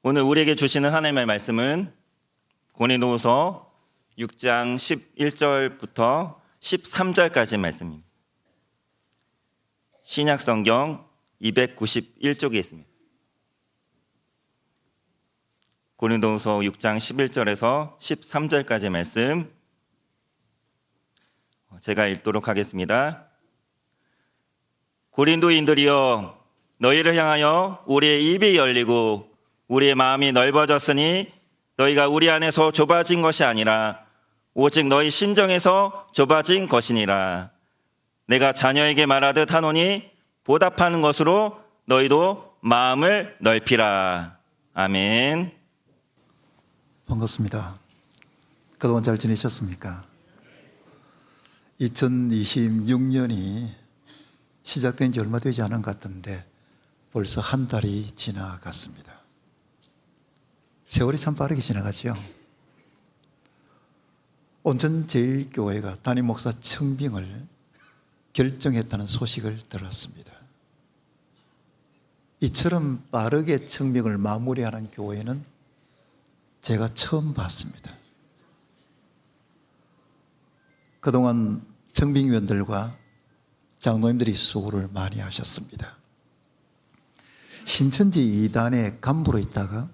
오늘 우리에게 주시는 하나님의 말씀은 고린도후서 6장 11절부터 13절까지 말씀입니다. 신약성경 291쪽에 있습니다. 고린도후서 6장 11절에서 13절까지 말씀 제가 읽도록 하겠습니다. 고린도인들이여, 너희를 향하여 우리의 입이 열리고 우리의 마음이 넓어졌으니 너희가 우리 안에서 좁아진 것이 아니라 오직 너희 심정에서 좁아진 것이니라. 내가 자녀에게 말하듯 하노니 보답하는 것으로 너희도 마음을 넓히라. 아멘. 반갑습니다. 그동안 잘 지내셨습니까? 2026년이 시작된 지 얼마 되지 않은 것 같은데 벌써 한 달이 지나갔습니다. 세월이 참 빠르게 지나가죠. 온천제일교회가 담임 목사 청빙을 결정했다는 소식을 들었습니다. 이처럼 빠르게 청빙을 마무리하는 교회는 제가 처음 봤습니다. 그동안 청빙위원들과 장로님들이 수고를 많이 하셨습니다. 신천지 2단의 간부로 있다가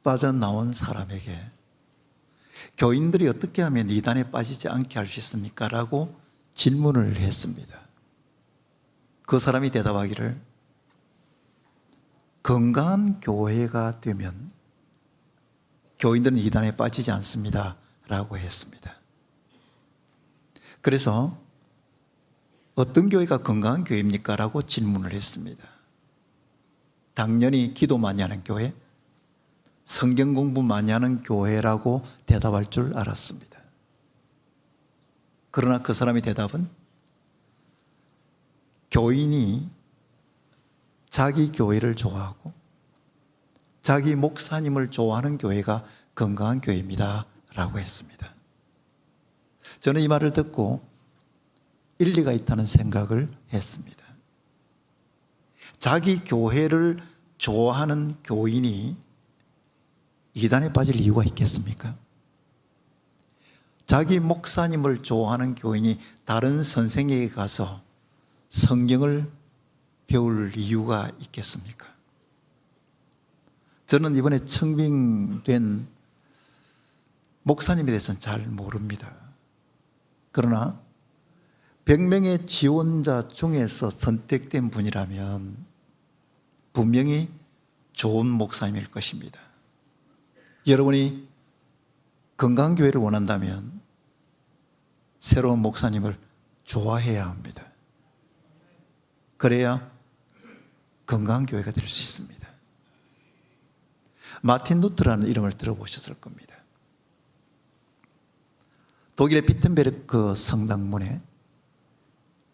빠져나온 사람에게 교인들이 어떻게 하면 2단에 빠지지 않게 할 수 있습니까? 라고 질문을 했습니다. 그 사람이 대답하기를 건강한 교회가 되면 교인들은 2단에 빠지지 않습니다. 라고 했습니다. 그래서 어떤 교회가 건강한 교회입니까? 라고 질문을 했습니다. 당연히 기도 많이 하는 교회, 성경 공부 많이 하는 교회라고 대답할 줄 알았습니다. 그러나 그 사람의 대답은 교인이 자기 교회를 좋아하고 자기 목사님을 좋아하는 교회가 건강한 교회입니다. 라고 했습니다. 저는 이 말을 듣고 일리가 있다는 생각을 했습니다. 자기 교회를 좋아하는 교인이 이단에 빠질 이유가 있겠습니까? 자기 목사님을 좋아하는 교인이 다른 선생에게 가서 성경을 배울 이유가 있겠습니까? 저는 이번에 청빙된 목사님에 대해서는 잘 모릅니다. 그러나 100명의 지원자 중에서 선택된 분이라면 분명히 좋은 목사님일 것입니다. 여러분이 건강한 교회를 원한다면 새로운 목사님을 좋아해야 합니다. 그래야 건강한 교회가 될 수 있습니다. 마틴 루터라는 이름을 들어보셨을 겁니다. 독일의 비텐베르크 성당문에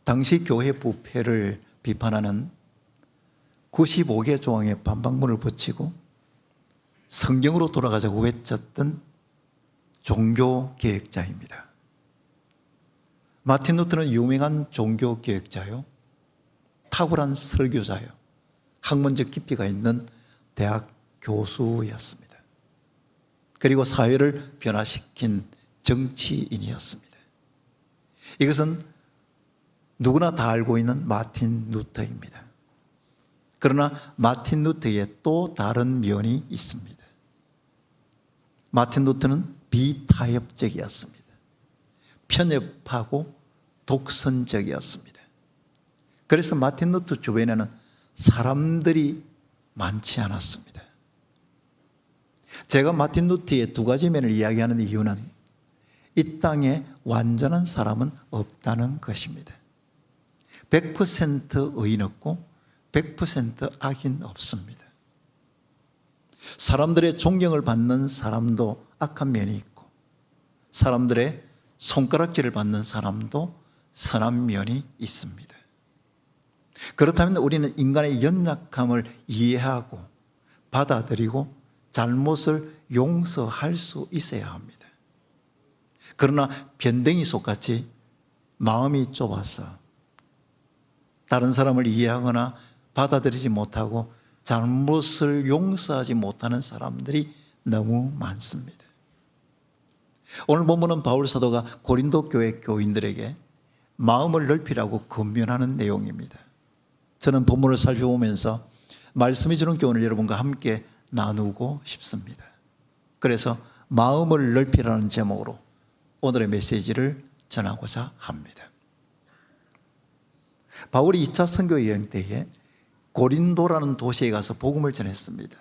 당시 교회 부패를 비판하는 95개 조항의 반박문을 붙이고 성경으로 돌아가자고 외쳤던 종교개혁자입니다. 마틴 루터는 유명한 종교개혁자요, 탁월한 설교자요, 학문적 깊이가 있는 대학 교수였습니다. 그리고 사회를 변화시킨 정치인이었습니다. 이것은 누구나 다 알고 있는 마틴 루터입니다. 그러나 마틴 루터의 또 다른 면이 있습니다. 마틴 루터는 비타협적이었습니다. 편협하고 독선적이었습니다. 그래서 마틴 루터 주변에는 사람들이 많지 않았습니다. 제가 마틴 루터의 두 가지 면을 이야기하는 이유는 이 땅에 완전한 사람은 없다는 것입니다. 100% 의인 없고 100% 악인 없습니다. 사람들의 존경을 받는 사람도 악한 면이 있고 사람들의 손가락질을 받는 사람도 선한 면이 있습니다. 그렇다면 우리는 인간의 연약함을 이해하고 받아들이고 잘못을 용서할 수 있어야 합니다. 그러나 변댕이 속같이 마음이 좁아서 다른 사람을 이해하거나 받아들이지 못하고 잘못을 용서하지 못하는 사람들이 너무 많습니다. 오늘 본문은 바울 사도가 고린도 교회 교인들에게 마음을 넓히라고 권면하는 내용입니다. 저는 본문을 살펴보면서 말씀이 주는 교훈을 여러분과 함께 나누고 싶습니다. 그래서 마음을 넓히라는 제목으로 오늘의 메시지를 전하고자 합니다. 바울이 2차 선교 여행 때에 고린도라는 도시에 가서 복음을 전했습니다.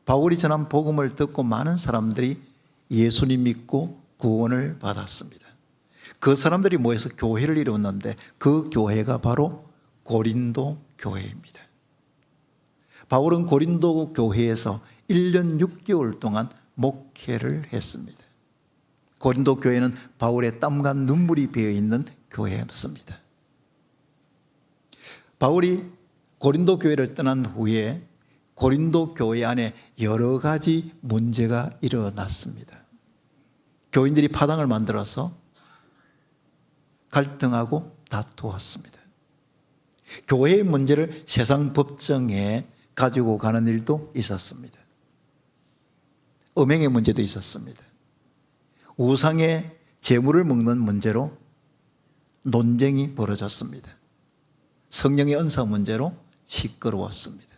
바울이 전한 복음을 듣고 많은 사람들이 예수님 믿고 구원을 받았습니다. 그 사람들이 모여서 교회를 이루었는데 그 교회가 바로 고린도 교회입니다. 바울은 고린도 교회에서 1년 6개월 동안 목회를 했습니다. 고린도 교회는 바울의 땀과 눈물이 배어있는 교회였습니다. 바울이 고린도 교회를 떠난 후에 고린도 교회 안에 여러 가지 문제가 일어났습니다. 교인들이 파당을 만들어서 갈등하고 다투었습니다. 교회의 문제를 세상 법정에 가지고 가는 일도 있었습니다. 음행의 문제도 있었습니다. 우상의 재물을 먹는 문제로 논쟁이 벌어졌습니다. 성령의 은사 문제로 시끄러웠습니다.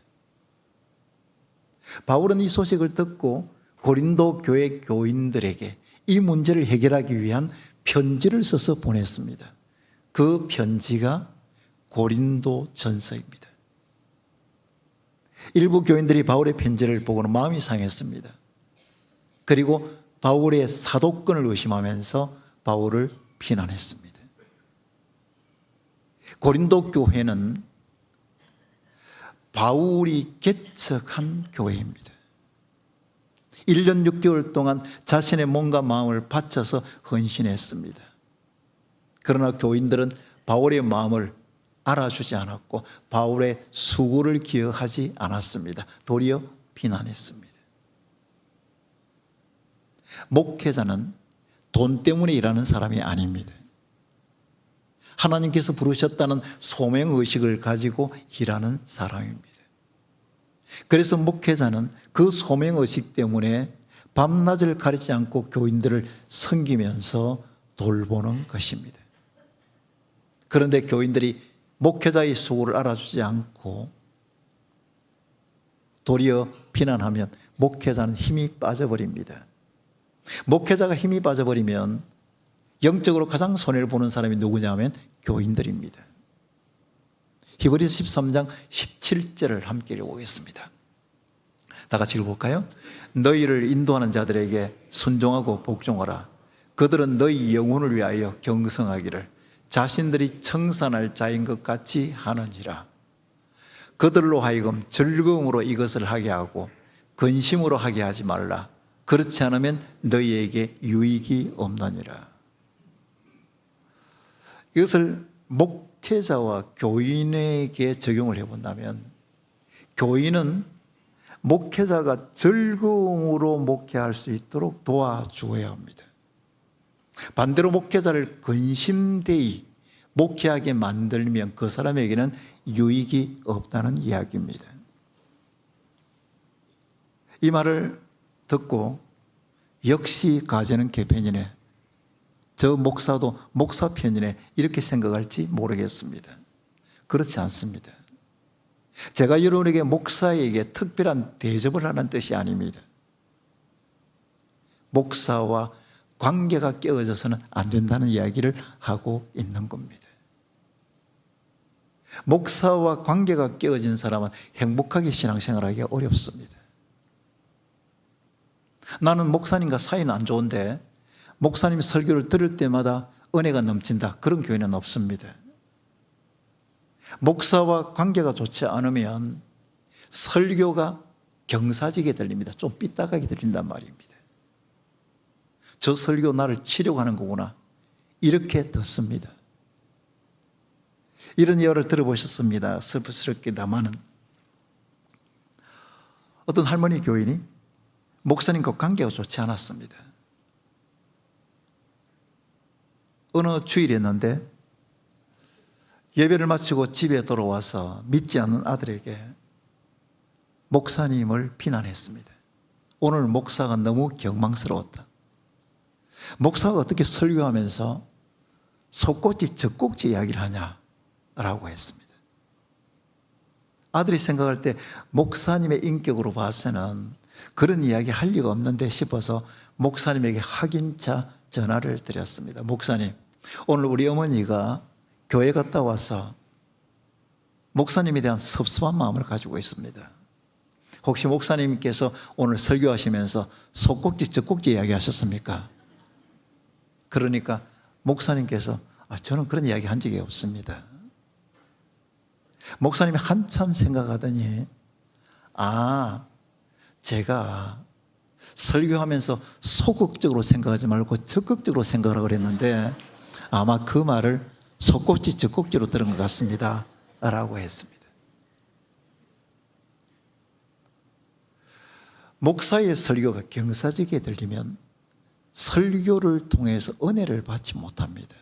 바울은 이 소식을 듣고 고린도 교회 교인들에게 이 문제를 해결하기 위한 편지를 써서 보냈습니다. 그 편지가 고린도 전서입니다. 일부 교인들이 바울의 편지를 보고는 마음이 상했습니다. 그리고 바울의 사도권을 의심하면서 바울을 비난했습니다. 고린도 교회는 바울이 개척한 교회입니다. 1년 6개월 동안 자신의 몸과 마음을 바쳐서 헌신했습니다. 그러나 교인들은 바울의 마음을 알아주지 않았고 바울의 수고를 기억하지 않았습니다. 도리어 비난했습니다. 목회자는 돈 때문에 일하는 사람이 아닙니다. 하나님께서 부르셨다는 소명의식을 가지고 일하는 사람입니다. 그래서 목회자는 그 소명의식 때문에 밤낮을 가리지 않고 교인들을 섬기면서 돌보는 것입니다. 그런데 교인들이 목회자의 수고를 알아주지 않고 도리어 비난하면 목회자는 힘이 빠져버립니다. 목회자가 힘이 빠져버리면 영적으로 가장 손해를 보는 사람이 누구냐면 교인들입니다. 히브리서 13장 17절을 함께 읽어보겠습니다. 다 같이 읽어볼까요? 너희를 인도하는 자들에게 순종하고 복종하라. 그들은 너희 영혼을 위하여 경성하기를 자신들이 청산할 자인 것 같이 하느니라. 그들로 하여금 즐거움으로 이것을 하게 하고 근심으로 하게 하지 말라. 그렇지 않으면 너희에게 유익이 없느니라. 이것을 목회자와 교인에게 적용을 해본다면 교인은 목회자가 즐거움으로 목회할 수 있도록 도와주어야 합니다. 반대로 목회자를 근심되이 목회하게 만들면 그 사람에게는 유익이 없다는 이야기입니다. 이 말을 듣고 역시 가제는 개편이네, 저 목사도 목사 편이네 이렇게 생각할지 모르겠습니다. 그렇지 않습니다. 제가 여러분에게 목사에게 특별한 대접을 하는 뜻이 아닙니다. 목사와 관계가 깨어져서는 안 된다는 이야기를 하고 있는 겁니다. 목사와 관계가 깨어진 사람은 행복하게 신앙생활하기 어렵습니다. 나는 목사님과 사이는 안 좋은데 목사님 설교를 들을 때마다 은혜가 넘친다, 그런 교회는 없습니다. 목사와 관계가 좋지 않으면 설교가 경사지게 들립니다. 좀 삐딱하게 들린단 말입니다. 저 설교 나를 치려고 하는 거구나, 이렇게 듣습니다. 이런 예화를 들어보셨습니다. 슬프스럽게다마는 어떤 할머니 교인이 목사님과 관계가 좋지 않았습니다. 어느 주일이었는데 예배를 마치고 집에 돌아와서 믿지 않는 아들에게 목사님을 비난했습니다. 오늘 목사가 너무 경망스러웠다. 목사가 어떻게 설교하면서 속꼭지 젖꼭지 이야기를 하냐라고 했습니다. 아들이 생각할 때 목사님의 인격으로 봐서는 그런 이야기 할 리가 없는데 싶어서 목사님에게 확인차 전화를 드렸습니다. 목사님, 오늘 우리 어머니가 교회 갔다 와서 목사님에 대한 섭섭한 마음을 가지고 있습니다. 혹시 목사님께서 오늘 설교하시면서 속꼭지 젖꼭지 이야기 하셨습니까? 그러니까 목사님께서 저는 그런 이야기 한 적이 없습니다. 목사님이 한참 생각하더니 제가 설교하면서 소극적으로 생각하지 말고 적극적으로 생각하라고 그랬는데 아마 그 말을 속꼭지 적꼭지로 들은 것 같습니다 라고 했습니다. 목사의 설교가 경사지게 들리면 설교를 통해서 은혜를 받지 못합니다.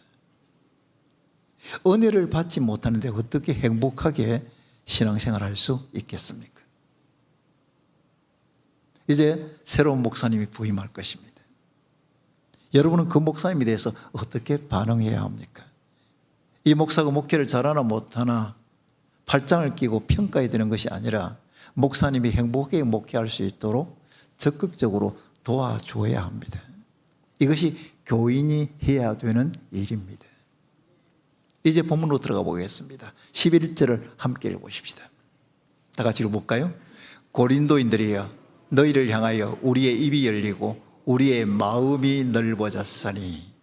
은혜를 받지 못하는데 어떻게 행복하게 신앙생활을 할 수 있겠습니까? 이제 새로운 목사님이 부임할 것입니다. 여러분은 그 목사님에 대해서 어떻게 반응해야 합니까? 이 목사가 목회를 잘하나 못하나 팔짱을 끼고 평가해 드리는 것이 아니라 목사님이 행복하게 목회할 수 있도록 적극적으로 도와줘야 합니다. 이것이 교인이 해야 되는 일입니다. 이제 본문으로 들어가 보겠습니다. 11절을 함께 읽어보십시다. 다 같이 읽어볼까요? 고린도인들이여 너희를 향하여 우리의 입이 열리고 우리의 마음이 넓어졌으니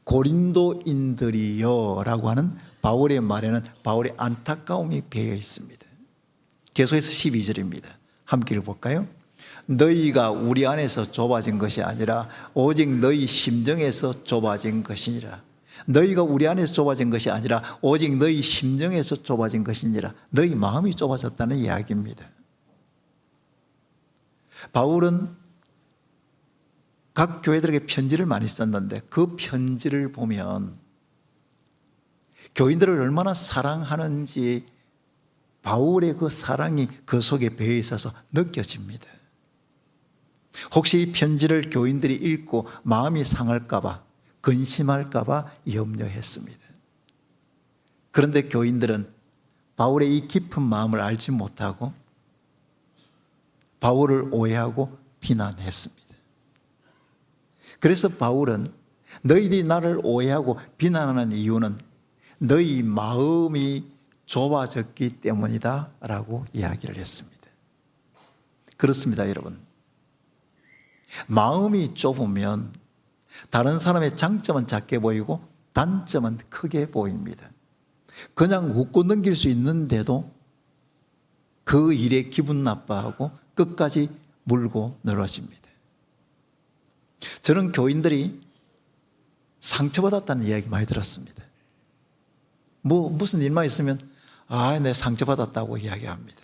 고린도인들이여 라고 하는 바울의 말에는 바울의 안타까움이 배어 있습니다. 계속해서 12절입니다. 함께 읽어볼까요? 너희가 우리 안에서 좁아진 것이 아니라 오직 너희 심정에서 좁아진 것이니라. 너희가 우리 안에서 좁아진 것이 아니라 오직 너희 심정에서 좁아진 것이니라. 너희 마음이 좁아졌다는 이야기입니다. 바울은 각 교회들에게 편지를 많이 썼는데 그 편지를 보면 교인들을 얼마나 사랑하는지 바울의 그 사랑이 그 속에 배어 있어서 느껴집니다. 혹시 이 편지를 교인들이 읽고 마음이 상할까 봐 근심할까 봐 염려했습니다. 그런데 교인들은 바울의 이 깊은 마음을 알지 못하고 바울을 오해하고 비난했습니다. 그래서 바울은 너희들이 나를 오해하고 비난하는 이유는 너희 마음이 좁아졌기 때문이다 라고 이야기를 했습니다. 그렇습니다, 여러분. 마음이 좁으면 다른 사람의 장점은 작게 보이고 단점은 크게 보입니다. 그냥 웃고 넘길 수 있는데도 그 일에 기분 나빠하고 끝까지 물고 늘어집니다. 저는 교인들이 상처받았다는 이야기 많이 들었습니다. 무슨 일만 있으면 내가 상처받았다고 이야기합니다.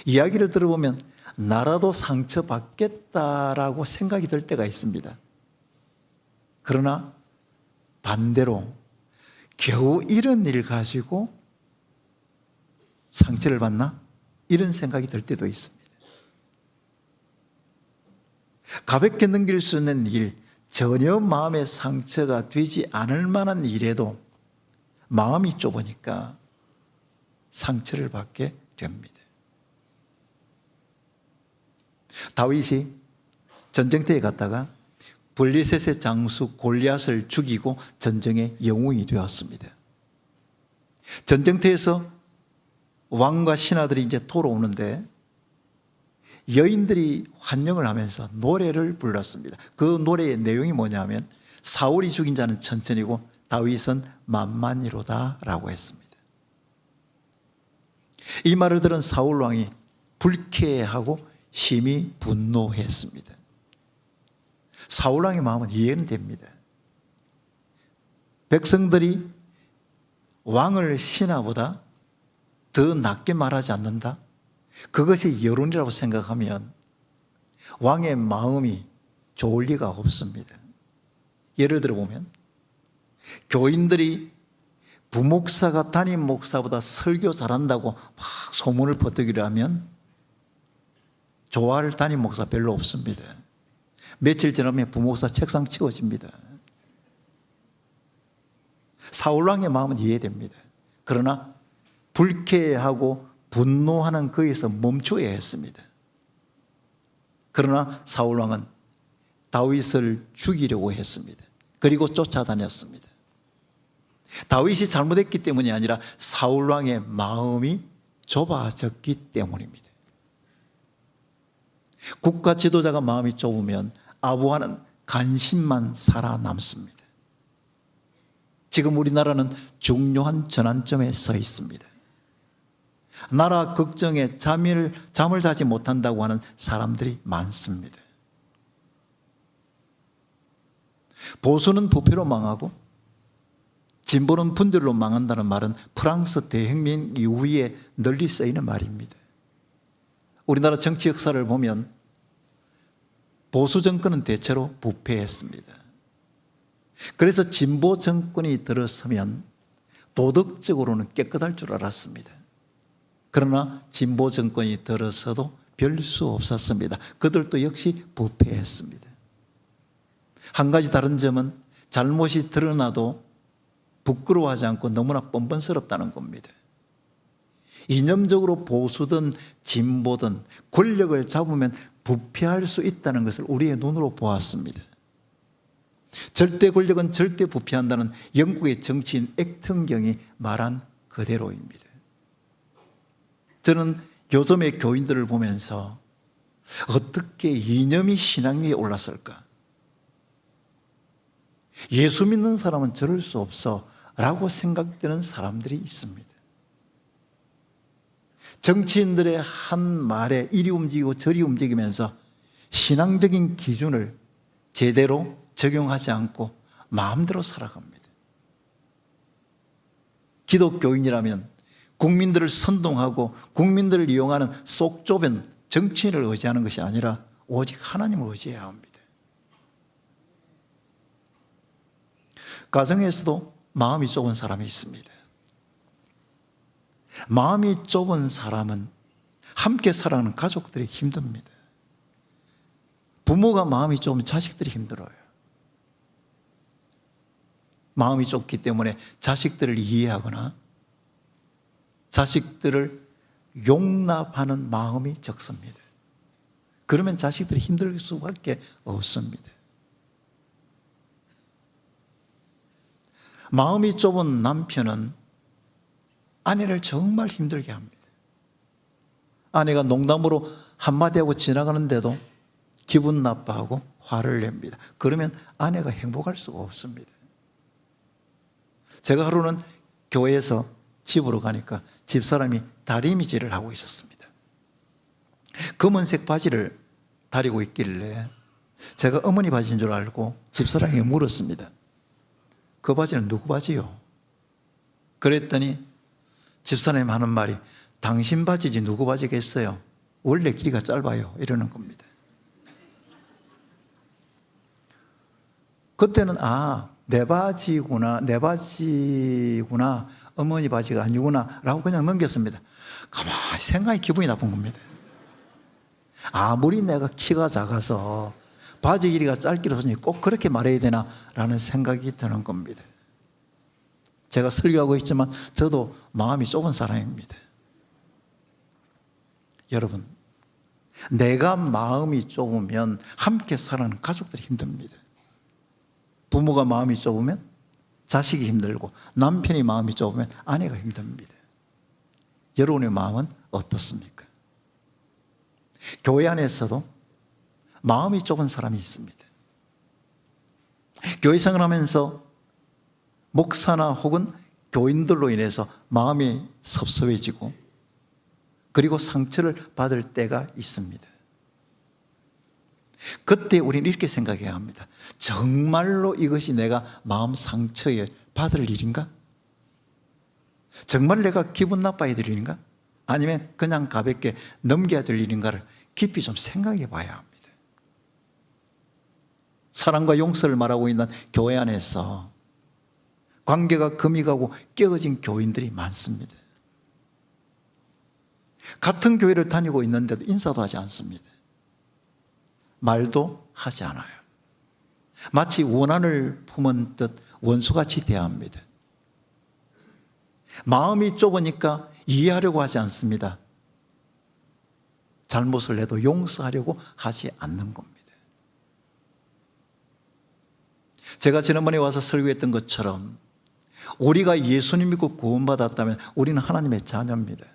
이야기를 들어보면 나라도 상처받겠다라고 생각이 들 때가 있습니다. 그러나 반대로 겨우 이런 일 가지고 상처를 받나? 이런 생각이 들 때도 있습니다. 가볍게 넘길 수 있는 일, 전혀 마음의 상처가 되지 않을 만한 일에도 마음이 좁으니까 상처를 받게 됩니다. 다윗이 전쟁터에 갔다가 블리셋의 장수 골리앗을 죽이고 전쟁의 영웅이 되었습니다. 전쟁터에서 왕과 신하들이 이제 돌아오는데 여인들이 환영을 하면서 노래를 불렀습니다. 그 노래의 내용이 뭐냐면 사울이 죽인 자는 천천히고 다윗은 만만이로다 라고 했습니다. 이 말을 들은 사울 왕이 불쾌해하고 심히 분노했습니다. 사울 왕의 마음은 이해는 됩니다. 백성들이 왕을 신하보다 더 낮게 말하지 않는다? 그것이 여론이라고 생각하면 왕의 마음이 좋을 리가 없습니다. 예를 들어 보면 교인들이 부목사가 담임 목사보다 설교 잘한다고 막 소문을 퍼뜨기려 하면 좋아할 담임 목사 별로 없습니다. 며칠 지나면 부목사 책상 치워집니다. 사울왕의 마음은 이해됩니다. 그러나 불쾌하고 분노하는 거기서 멈춰야 했습니다. 그러나 사울왕은 다윗을 죽이려고 했습니다. 그리고 쫓아다녔습니다. 다윗이 잘못했기 때문이 아니라 사울왕의 마음이 좁아졌기 때문입니다. 국가 지도자가 마음이 좁으면 아부하는 간신만 살아남습니다. 지금 우리나라는 중요한 전환점에 서 있습니다. 나라 걱정에 잠을 자지 못한다고 하는 사람들이 많습니다. 보수는 부패로 망하고 진보는 분열로 망한다는 말은 프랑스 대혁명 이후에 널리 쓰이는 말입니다. 우리나라 정치 역사를 보면 보수 정권은 대체로 부패했습니다. 그래서 진보 정권이 들어서면 도덕적으로는 깨끗할 줄 알았습니다. 그러나 진보 정권이 들어서도 별 수 없었습니다. 그들도 역시 부패했습니다. 한 가지 다른 점은 잘못이 드러나도 부끄러워하지 않고 너무나 뻔뻔스럽다는 겁니다. 이념적으로 보수든 진보든 권력을 잡으면 부패할 수 있다는 것을 우리의 눈으로 보았습니다. 절대 권력은 절대 부패한다는 영국의 정치인 액턴경이 말한 그대로입니다. 저는 요즘의 교인들을 보면서 어떻게 이념이 신앙 위에 올랐을까? 예수 믿는 사람은 저럴 수 없어 라고 생각되는 사람들이 있습니다. 정치인들의 한 말에 이리 움직이고 저리 움직이면서 신앙적인 기준을 제대로 적용하지 않고 마음대로 살아갑니다. 기독교인이라면 국민들을 선동하고 국민들을 이용하는 속 좁은 정치인을 의지하는 것이 아니라 오직 하나님을 의지해야 합니다. 가정에서도 마음이 좁은 사람이 있습니다. 마음이 좁은 사람은 함께 살아가는 가족들이 힘듭니다. 부모가 마음이 좁으면 자식들이 힘들어요. 마음이 좁기 때문에 자식들을 이해하거나 자식들을 용납하는 마음이 적습니다. 그러면 자식들이 힘들 수밖에 없습니다. 마음이 좁은 남편은 아내를 정말 힘들게 합니다. 아내가 농담으로 한마디 하고 지나가는데도 기분 나빠하고 화를 냅니다. 그러면 아내가 행복할 수가 없습니다. 제가 하루는 교회에서 집으로 가니까 집사람이 다리미질을 하고 있었습니다. 검은색 바지를 다리고 있길래 제가 어머니 바지인 줄 알고 집사람에게 물었습니다. 그 바지는 누구 바지요? 그랬더니 집사람이 하는 말이 당신 바지지 누구 바지겠어요? 원래 길이가 짧아요. 이러는 겁니다. 그때는 내 바지구나 어머니 바지가 아니구나 라고 그냥 넘겼습니다. 가만히 생각이 기분이 나쁜 겁니다. 아무리 내가 키가 작아서 바지 길이가 짧기로 하니 꼭 그렇게 말해야 되나 라는 생각이 드는 겁니다. 제가 설교하고 있지만 저도 마음이 좁은 사람입니다. 여러분, 내가 마음이 좁으면 함께 살아가는 가족들이 힘듭니다. 부모가 마음이 좁으면 자식이 힘들고 남편이 마음이 좁으면 아내가 힘듭니다. 여러분의 마음은 어떻습니까? 교회 안에서도 마음이 좁은 사람이 있습니다. 교회 생활하면서 목사나 혹은 교인들로 인해서 마음이 섭섭해지고 그리고 상처를 받을 때가 있습니다. 그때 우리는 이렇게 생각해야 합니다. 정말로 이것이 내가 마음 상처에 받을 일인가? 정말 내가 기분 나빠야 될 일인가? 아니면 그냥 가볍게 넘겨야 될 일인가를 깊이 좀 생각해 봐야 합니다. 사랑과 용서를 말하고 있는 교회 안에서 관계가 금이 가고 깨어진 교인들이 많습니다. 같은 교회를 다니고 있는데도 인사도 하지 않습니다. 말도 하지 않아요. 마치 원한을 품은 듯 원수같이 대합니다. 마음이 좁으니까 이해하려고 하지 않습니다. 잘못을 해도 용서하려고 하지 않는 겁니다. 제가 지난번에 와서 설교했던 것처럼 우리가 예수님 믿고 구원받았다면 우리는 하나님의 자녀입니다.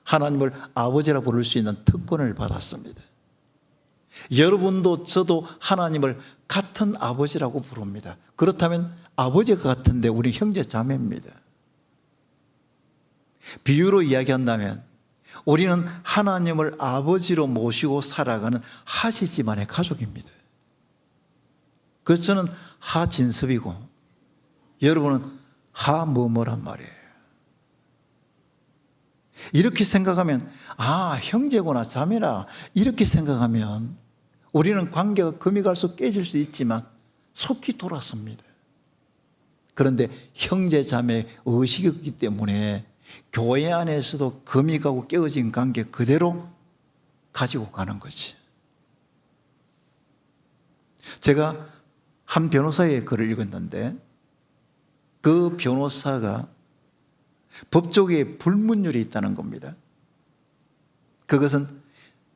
하나님을 아버지라 부를 수 있는 특권을 받았습니다. 여러분도 저도 하나님을 같은 아버지라고 부릅니다. 그렇다면 아버지가 같은데 우리 형제 자매입니다. 비유로 이야기한다면 우리는 하나님을 아버지로 모시고 살아가는 하시지만의 가족입니다. 그래서 저는 하진섭이고 여러분은 하뭐뭐란 말이에요. 이렇게 생각하면 형제구나 자매라 이렇게 생각하면 우리는 관계가 금이 갈수록 깨질 수 있지만 속히 돌았습니다. 그런데 형제 자매 의식이 있기 때문에 교회 안에서도 금이 가고 깨어진 관계 그대로 가지고 가는 거지. 제가 한 변호사의 글을 읽었는데 그 변호사가 법조계에 불문율이 있다는 겁니다. 그것은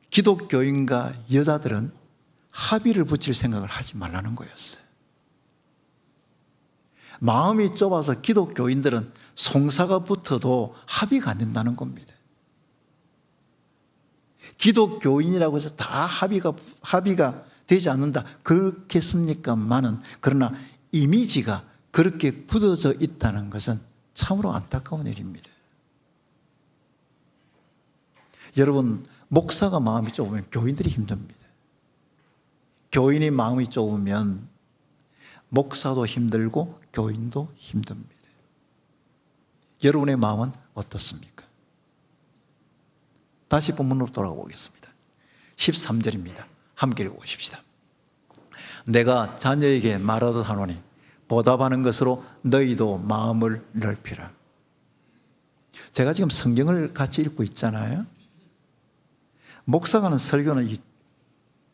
기독교인과 여자들은 합의를 붙일 생각을 하지 말라는 거였어요. 마음이 좁아서 기독교인들은 송사가 붙어도 합의가 안 된다는 겁니다. 기독교인이라고 해서 다 합의가 되지 않는다. 그렇겠습니까만은 그러나 이미지가 그렇게 굳어져 있다는 것은 참으로 안타까운 일입니다. 여러분, 목사가 마음이 좁으면 교인들이 힘듭니다. 교인이 마음이 좁으면 목사도 힘들고 교인도 힘듭니다. 여러분의 마음은 어떻습니까? 다시 본문으로 돌아가 보겠습니다. 13절입니다. 함께 읽어보십시다. 내가 자녀에게 말하듯 하노니 보답하는 것으로 너희도 마음을 넓히라. 제가 지금 성경을 같이 읽고 있잖아요. 목사가 하는 설교는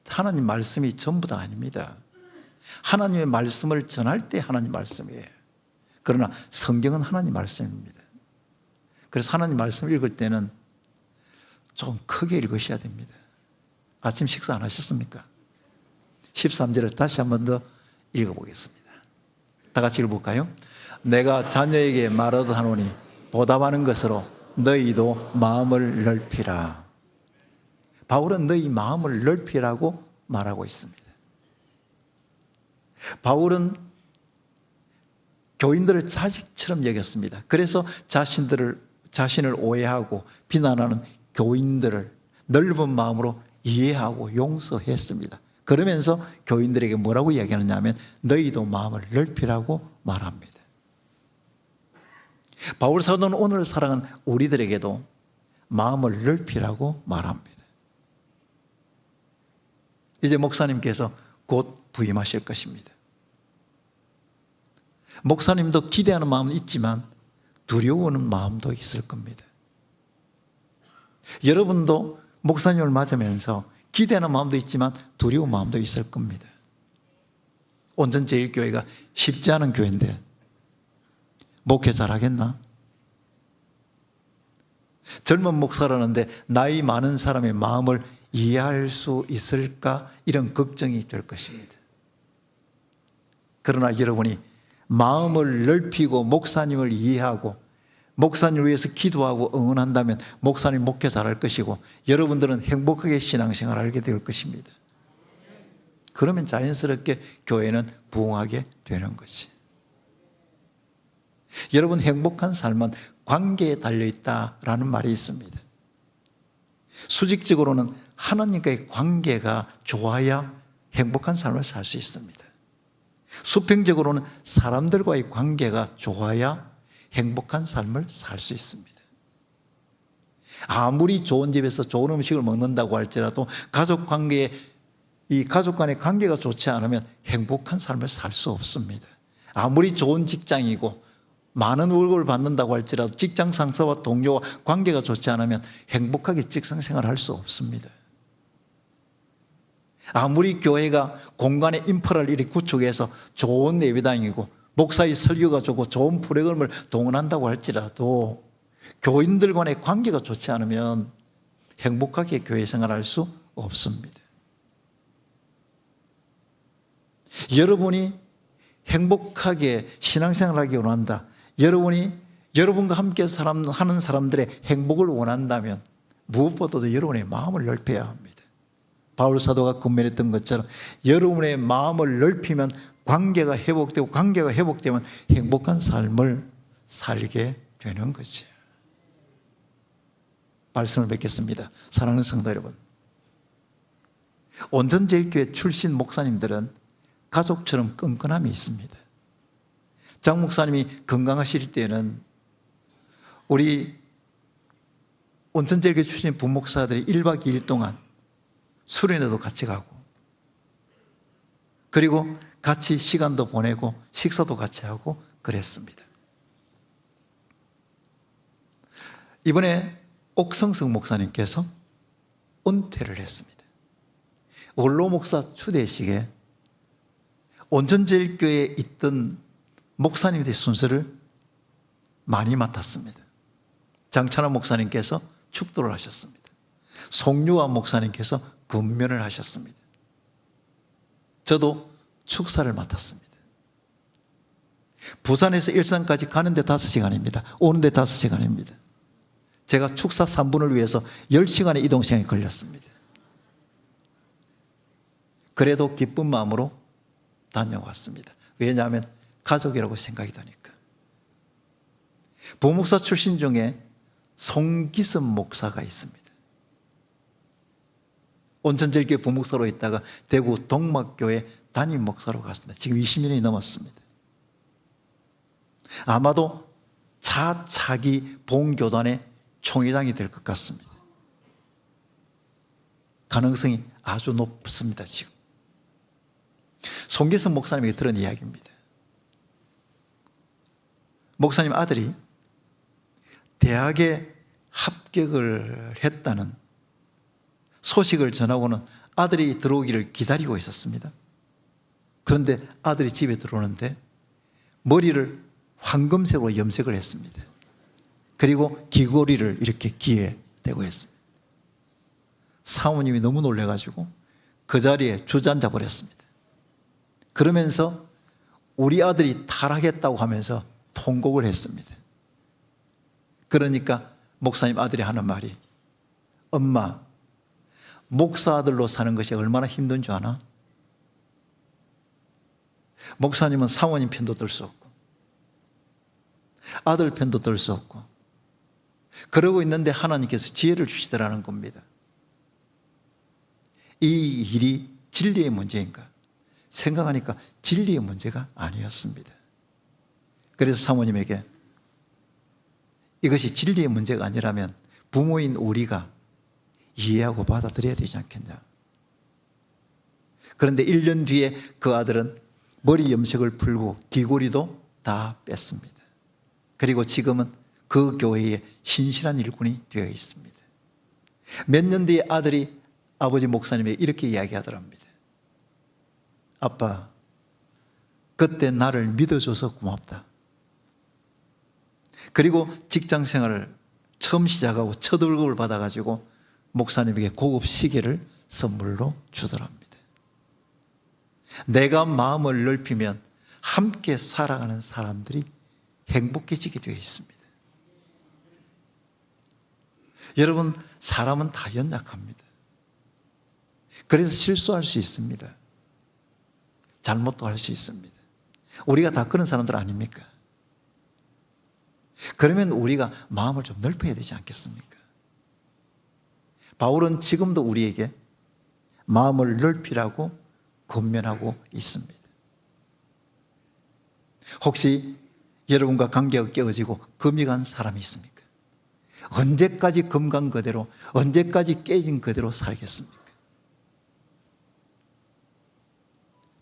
하나님 말씀이 전부 다 아닙니다. 하나님의 말씀을 전할 때 하나님 말씀이에요. 그러나 성경은 하나님 말씀입니다. 그래서 하나님 말씀을 읽을 때는 좀 크게 읽으셔야 됩니다. 아침 식사 안 하셨습니까? 13절을 다시 한 번 더 읽어보겠습니다. 다 같이 읽어볼까요? 내가 자녀에게 말하듯 하노니 보답하는 것으로 너희도 마음을 넓히라. 바울은 너희 마음을 넓히라고 말하고 있습니다. 바울은 교인들을 자식처럼 여겼습니다. 그래서 자신을 오해하고 비난하는 교인들을 넓은 마음으로 이해하고 용서했습니다. 그러면서 교인들에게 뭐라고 이야기하느냐 하면 너희도 마음을 넓히라고 말합니다. 바울 사도는 오늘 살아가는 우리들에게도 마음을 넓히라고 말합니다. 이제 목사님께서 곧 부임하실 것입니다. 목사님도 기대하는 마음은 있지만 두려워하는 마음도 있을 겁니다. 여러분도 목사님을 맞으면서 기대하는 마음도 있지만 두려운 마음도 있을 겁니다. 온전제일교회가 쉽지 않은 교회인데 목회 잘하겠나? 젊은 목사라는데 나이 많은 사람의 마음을 이해할 수 있을까? 이런 걱정이 될 것입니다. 그러나 여러분이 마음을 넓히고 목사님을 이해하고 목사님을 위해서 기도하고 응원한다면 목사님 목회 잘할 것이고 여러분들은 행복하게 신앙생활을 하게 될 것입니다. 그러면 자연스럽게 교회는 부흥하게 되는 거지. 여러분, 행복한 삶은 관계에 달려있다라는 말이 있습니다. 수직적으로는 하나님과의 관계가 좋아야 행복한 삶을 살 수 있습니다. 수평적으로는 사람들과의 관계가 좋아야 행복한 삶을 살 수 있습니다. 아무리 좋은 집에서 좋은 음식을 먹는다고 할지라도 가족 간의 관계가 좋지 않으면 행복한 삶을 살 수 없습니다. 아무리 좋은 직장이고 많은 월급을 받는다고 할지라도 직장 상사와 동료와 관계가 좋지 않으면 행복하게 직장 생활을 할 수 없습니다. 아무리 교회가 공간의 인프라를 이렇게 구축해서 좋은 예배당이고 목사의 설교가 좋고 좋은 프로그램을 동원한다고 할지라도 교인들 간의 관계가 좋지 않으면 행복하게 교회 생활할 수 없습니다. 여러분이 행복하게 신앙생활하기 원한다. 여러분이 여러분과 함께 하는 사람들의 행복을 원한다면 무엇보다도 여러분의 마음을 넓혀야 합니다. 바울 사도가 권면했던 것처럼 여러분의 마음을 넓히면 관계가 회복되고 관계가 회복되면 행복한 삶을 살게 되는 거죠. 말씀을 뵙겠습니다. 사랑하는 성도 여러분, 온전제일교회 출신 목사님들은 가족처럼 끈끈함이 있습니다. 장 목사님이 건강하실 때는 우리 온전제일교회 출신 부목사들이 1박 2일 동안 수련회도 같이 가고 그리고 같이 시간도 보내고 식사도 같이 하고 그랬습니다. 이번에 옥성석 목사님께서 은퇴를 했습니다. 원로 목사 추대식에 온전제일교회에 있던 목사님들의 순서를 많이 맡았습니다. 장찬환 목사님께서 축도를 하셨습니다. 송유환 목사님께서 근면을 하셨습니다. 저도 축사를 맡았습니다. 부산에서 일산까지 가는데 5시간입니다. 오는데 5시간입니다. 제가 축사 3분을 위해서 10시간의 이동시간이 걸렸습니다. 그래도 기쁜 마음으로 다녀왔습니다. 왜냐하면 가족이라고 생각이 드니까. 부목사 출신 중에 송기섭 목사가 있습니다. 온전제일교회 부목사로 있다가 대구 동막교회 담임 목사로 갔습니다. 지금 20년이 넘었습니다. 아마도 차기 본교단의 총회장이 될 것 같습니다. 가능성이 아주 높습니다. 지금 송기섭 목사님에게 들은 이야기입니다. 목사님 아들이 대학에 합격을 했다는 소식을 전하고는 아들이 들어오기를 기다리고 있었습니다. 그런데 아들이 집에 들어오는데 머리를 황금색으로 염색을 했습니다. 그리고 귀걸이를 이렇게 귀에 대고 했습니다. 사모님이 너무 놀라가지고 그 자리에 주저앉아 버렸습니다. 그러면서 우리 아들이 타락했다고 하면서 통곡을 했습니다. 그러니까 목사님 아들이 하는 말이, 엄마, 목사 아들로 사는 것이 얼마나 힘든 줄 아나? 목사님은 사모님 편도 들 수 없고 아들 편도 들 수 없고 그러고 있는데 하나님께서 지혜를 주시더라는 겁니다. 이 일이 진리의 문제인가? 생각하니까 진리의 문제가 아니었습니다. 그래서 사모님에게 이것이 진리의 문제가 아니라면 부모인 우리가 이해하고 받아들여야 되지 않겠냐. 그런데 1년 뒤에 그 아들은 머리 염색을 풀고 귀걸이도 다 뺐습니다. 그리고 지금은 그 교회에 신실한 일꾼이 되어 있습니다. 몇 년 뒤에 아들이 아버지 목사님에게 이렇게 이야기하더랍니다. 아빠, 그때 나를 믿어줘서 고맙다. 그리고 직장 생활을 처음 시작하고 첫 월급을 받아가지고 목사님에게 고급 시계를 선물로 주더랍니다. 내가 마음을 넓히면 함께 살아가는 사람들이 행복해지게 되어 있습니다. 여러분, 사람은 다 연약합니다. 그래서 실수할 수 있습니다. 잘못도 할 수 있습니다. 우리가 다 그런 사람들 아닙니까? 그러면 우리가 마음을 좀 넓혀야 되지 않겠습니까? 바울은 지금도 우리에게 마음을 넓히라고 권면하고 있습니다. 혹시 여러분과 관계가 깨어지고 금이 간 사람이 있습니까? 언제까지 금간 그대로, 언제까지 깨진 그대로 살겠습니까?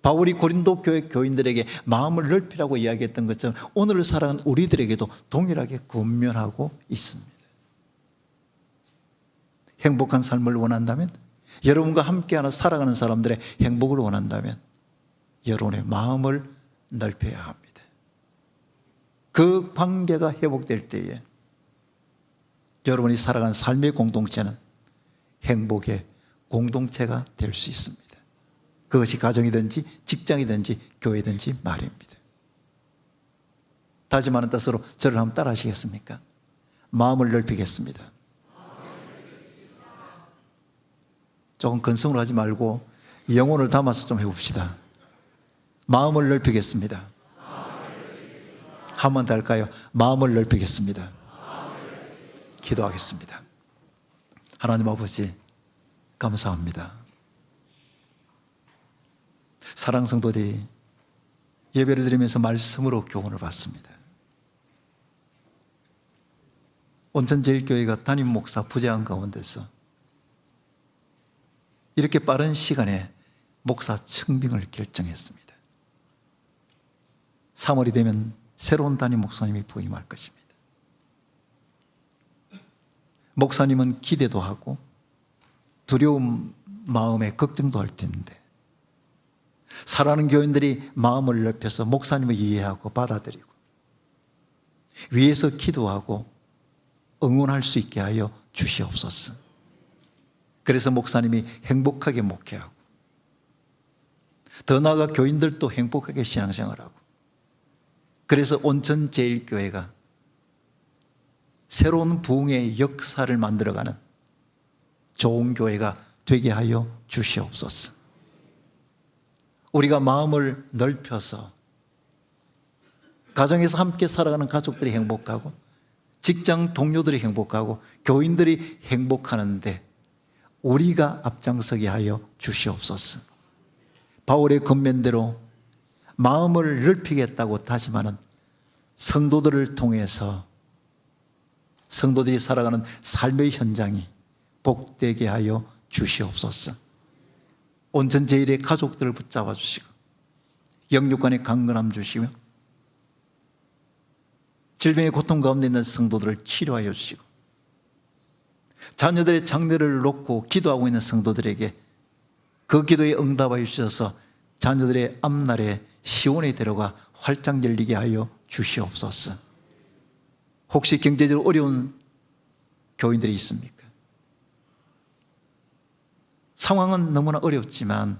바울이 고린도 교회 교인들에게 마음을 넓히라고 이야기했던 것처럼 오늘을 살아가는 우리들에게도 동일하게 권면하고 있습니다. 행복한 삶을 원한다면, 여러분과 함께하는 살아가는 사람들의 행복을 원한다면 여러분의 마음을 넓혀야 합니다. 그 관계가 회복될 때에 여러분이 살아가는 삶의 공동체는 행복의 공동체가 될 수 있습니다. 그것이 가정이든지 직장이든지 교회든지 말입니다. 다짐하는 뜻으로 저를 한번 따라 하시겠습니까? 마음을 넓히겠습니다. 조금 근성으로 하지 말고 영혼을 담아서 좀 해봅시다. 마음을 넓히겠습니다. 한 번 더 할까요? 마음을 넓히겠습니다. 기도하겠습니다. 하나님 아버지, 감사합니다. 사랑 성도들이 예배를 드리면서 말씀으로 교훈을 받습니다. 온천제일교회가 담임 목사 부재한 가운데서 이렇게 빠른 시간에 목사 청빙을 결정했습니다. 3월이 되면 새로운 담임 목사님이 부임할 것입니다. 목사님은 기대도 하고 두려운 마음에 걱정도 할 텐데 사랑하는 교인들이 마음을 넓혀서 목사님을 이해하고 받아들이고 위에서 기도하고 응원할 수 있게 하여 주시옵소서. 그래서 목사님이 행복하게 목회하고 더 나아가 교인들도 행복하게 신앙생활하고 그래서 온천제일교회가 새로운 부흥의 역사를 만들어가는 좋은 교회가 되게 하여 주시옵소서. 우리가 마음을 넓혀서 가정에서 함께 살아가는 가족들이 행복하고 직장 동료들이 행복하고 교인들이 행복하는데 우리가 앞장서게 하여 주시옵소서. 바울의 권면대로 마음을 넓히겠다고 다짐하는 성도들을 통해서 성도들이 살아가는 삶의 현장이 복되게 하여 주시옵소서. 온천제일의 가족들을 붙잡아 주시고 영육간의 강건함 주시며 질병의 고통 가운데 있는 성도들을 치료하여 주시고 자녀들의 장래를 놓고 기도하고 있는 성도들에게 그 기도에 응답하여 주셔서 자녀들의 앞날에 시온에 들어가 활짝 열리게 하여 주시옵소서. 혹시 경제적으로 어려운 교인들이 있습니까? 상황은 너무나 어렵지만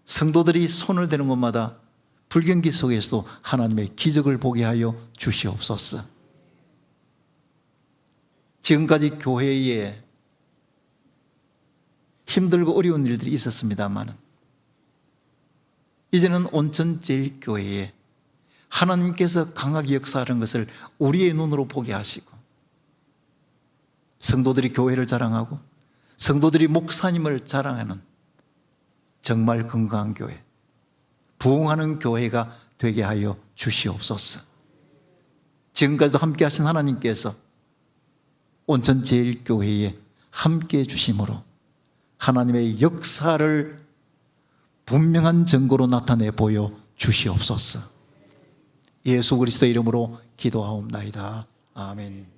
성도들이 손을 대는 곳마다 불경기 속에서도 하나님의 기적을 보게 하여 주시옵소서. 지금까지 교회에 힘들고 어려운 일들이 있었습니다만 이제는 온천제일교회에 하나님께서 강하게 역사하는 것을 우리의 눈으로 보게 하시고 성도들이 교회를 자랑하고 성도들이 목사님을 자랑하는 정말 건강한 교회, 부흥하는 교회가 되게 하여 주시옵소서. 지금까지도 함께 하신 하나님께서 온천제일교회에 함께 해주심으로 하나님의 역사를 분명한 증거로 나타내 보여 주시옵소서. 예수 그리스도의 이름으로 기도하옵나이다. 아멘.